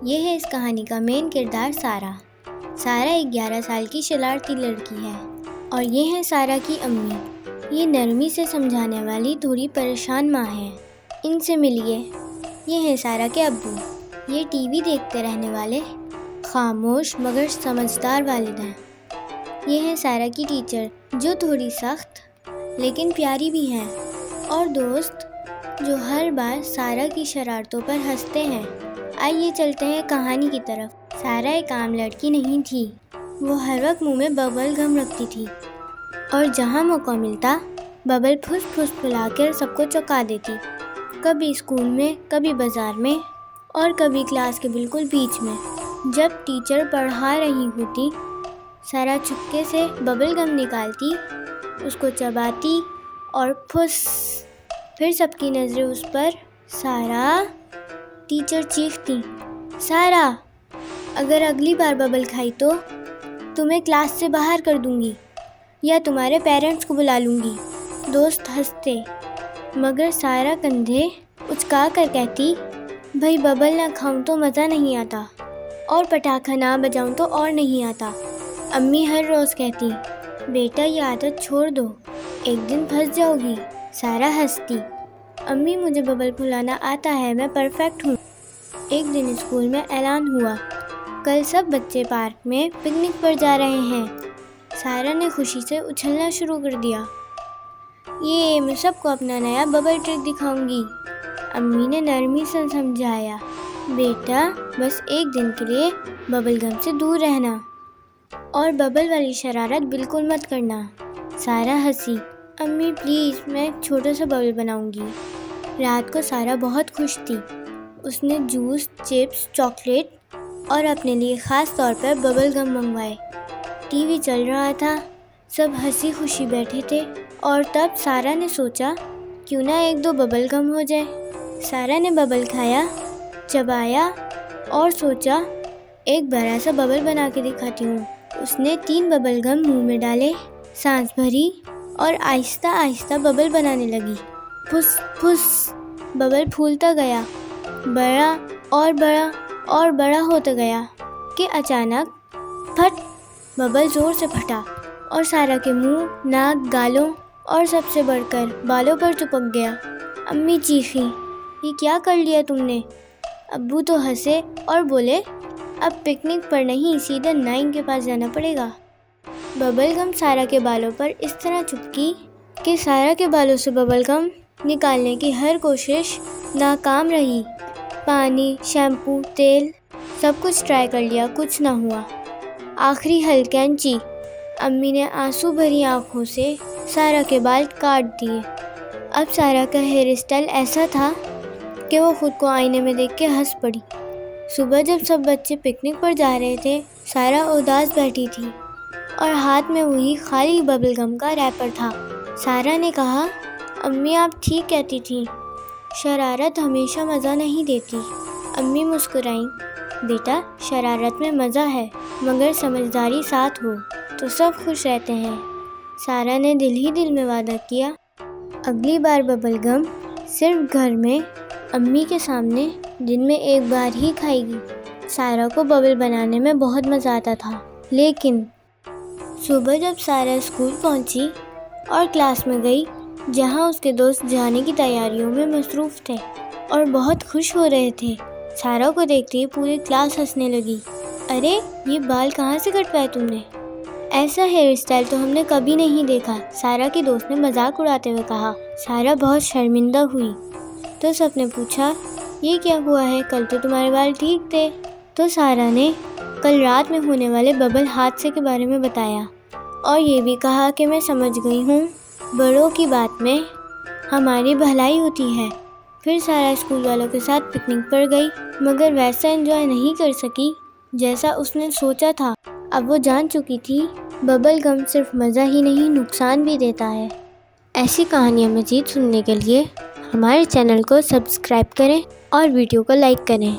یہ ہے اس کہانی کا مین کردار سارہ۔ سارہ ایک 11 سال کی شرارتی لڑکی ہے اور یہ ہے سارہ کی امی۔ یہ نرمی سے سمجھانے والی تھوڑی پریشان ماں ہے۔ ان سے ملیے، یہ ہے سارہ کے ابو۔ یہ ٹی وی دیکھتے رہنے والے خاموش مگر سمجھدار والد ہیں۔ یہ ہے سارہ کی ٹیچر جو تھوڑی سخت لیکن پیاری بھی ہیں، اور دوست جو ہر بار سارہ کی شرارتوں پر ہنستے ہیں۔ آئیے چلتے ہیں کہانی کی طرف۔ سارہ ایک عام لڑکی نہیں تھی۔ وہ ہر وقت منہ میں ببل گم رکھتی تھی اور جہاں موقع ملتا ببل پھس پھس پھلا کر سب کو چونکا دیتی۔ کبھی اسکول میں، کبھی بازار میں اور کبھی کلاس کے بالکل بیچ میں۔ جب ٹیچر پڑھا رہی ہوتی، سارہ چپکے سے ببل گم نکالتی، اس کو چباتی اور پھس۔ پھر سب کی نظریں اس پر۔ سارہ! ٹیچر چیختی، سارہ! اگر اگلی بار ببل کھائی تو تمہیں کلاس سے باہر کر دوں گی یا تمہارے پیرنٹس کو بلا لوں گی۔ دوست ہنستے، مگر سارہ کندھے اچکا کر کہتی، بھائی ببل نہ کھاؤں تو مزہ نہیں آتا، اور پٹاخہ نہ بجاؤں تو اور نہیں آتا۔ امی ہر روز کہتی، بیٹا یہ عادت چھوڑ دو، ایک دن پھنس جاؤ گی۔ سارہ ہنستی، امی مجھے ببل پھلانا آتا ہے، میں پرفیکٹ ہوں۔ ایک دن اسکول میں اعلان ہوا، کل سب بچے پارک میں پکنک پر جا رہے ہیں۔ سارہ نے خوشی سے اچھلنا شروع کر دیا، یہ میں سب کو اپنا نیا ببل ٹرک دکھاؤں گی۔ امی نے نرمی سے سمجھایا، بیٹا بس ایک دن کے لیے ببل گم سے دور رہنا اور ببل والی شرارت بالکل مت کرنا۔ سارہ ہنسی، امی پلیز میں ایک چھوٹا سا ببل بناؤں گی۔ رات کو سارہ بہت خوش تھی۔ اس نے جوس، چپس، چاکلیٹ اور اپنے لیے خاص طور پر ببل گم منگوائے۔ ٹی وی چل رہا تھا، سب ہنسی خوشی بیٹھے تھے، اور تب سارہ نے سوچا کیوں نہ ایک دو ببل گم ہو جائے۔ سارہ نے ببل کھایا، چبایا اور سوچا ایک بڑا سا ببل بنا کے دکھاتی ہوں۔ اس نے 3 ببل گم منہ میں ڈالے، سانس بھری اور آہستہ آہستہ ببل بنانے لگی۔ پھس پھس ببل پھولتا گیا، بڑا اور بڑا اور بڑا ہوتا گیا کہ اچانک پھٹ، ببل زور سے پھٹا اور سارہ کے منہ، ناک، گالوں اور سب سے بڑھ کر بالوں پر چپک گیا۔ امی چیخی، یہ کیا کر لیا تم نے؟ ابو تو ہنسے اور بولے، اب پکنک پر نہیں، سیدھا نائن کے پاس جانا پڑے گا۔ ببل گم سارہ کے بالوں پر اس طرح چپکی کہ سارہ کے بالوں سے ببل گم نکالنے کی ہر کوشش ناکام رہی۔ پانی، شیمپو، تیل سب کچھ ٹرائی کر لیا، کچھ نہ ہوا۔ آخری حل کینچی۔ امی نے آنسو بھری آنکھوں سے سارہ کے بال کاٹ دیے۔ اب سارہ کا ہیئر اسٹائل ایسا تھا کہ وہ خود کو آئینے میں دیکھ کے ہنس پڑی۔ صبح جب سب بچے پکنک پر جا رہے تھے، سارہ اداس بیٹھی تھی اور ہاتھ میں وہی خالی ببل گم کا ریپر تھا۔ سارہ نے کہا، امی آپ ٹھیک کہتی تھیں، شرارت ہمیشہ مزہ نہیں دیتی۔ امی مسکرائیں، بیٹا شرارت میں مزہ ہے، مگر سمجھداری ساتھ ہو تو سب خوش رہتے ہیں۔ سارہ نے دل ہی دل میں وعدہ کیا، اگلی بار ببل گم صرف گھر میں امی کے سامنے دن میں ایک بار ہی کھائے گی۔ سارہ کو ببل بنانے میں بہت مزہ آتا تھا، لیکن صبح جب سارہ اسکول پہنچی اور کلاس میں گئی، جہاں اس کے دوست جانے کی تیاریوں میں مصروف تھے اور بہت خوش ہو رہے تھے، سارہ کو دیکھتے ہی پوری کلاس ہنسنے لگی۔ ارے یہ بال کہاں سے کٹوائے تم نے؟ ایسا ہیئر اسٹائل تو ہم نے کبھی نہیں دیکھا، سارہ کی دوست نے مذاق اڑاتے ہوئے کہا۔ سارہ بہت شرمندہ ہوئی تو سب نے پوچھا، یہ کیا ہوا ہے؟ کل تو تمہارے بال ٹھیک تھے۔ تو سارہ نے کل رات میں ہونے والے ببل حادثے کے بارے میں بتایا اور یہ بھی کہا کہ میں سمجھ گئی ہوں، بڑوں کی بات میں ہماری بھلائی ہوتی ہے۔ پھر سارہ اسکول والوں کے ساتھ پکنک پر گئی، مگر ویسا انجوائے نہیں کر سکی جیسا اس نے سوچا تھا۔ اب وہ جان چکی تھی ببل گم صرف مزہ ہی نہیں، نقصان بھی دیتا ہے۔ ایسی کہانیاں مزید سننے کے لیے ہمارے چینل کو سبسکرائب کریں اور ویڈیو کو لائک کریں۔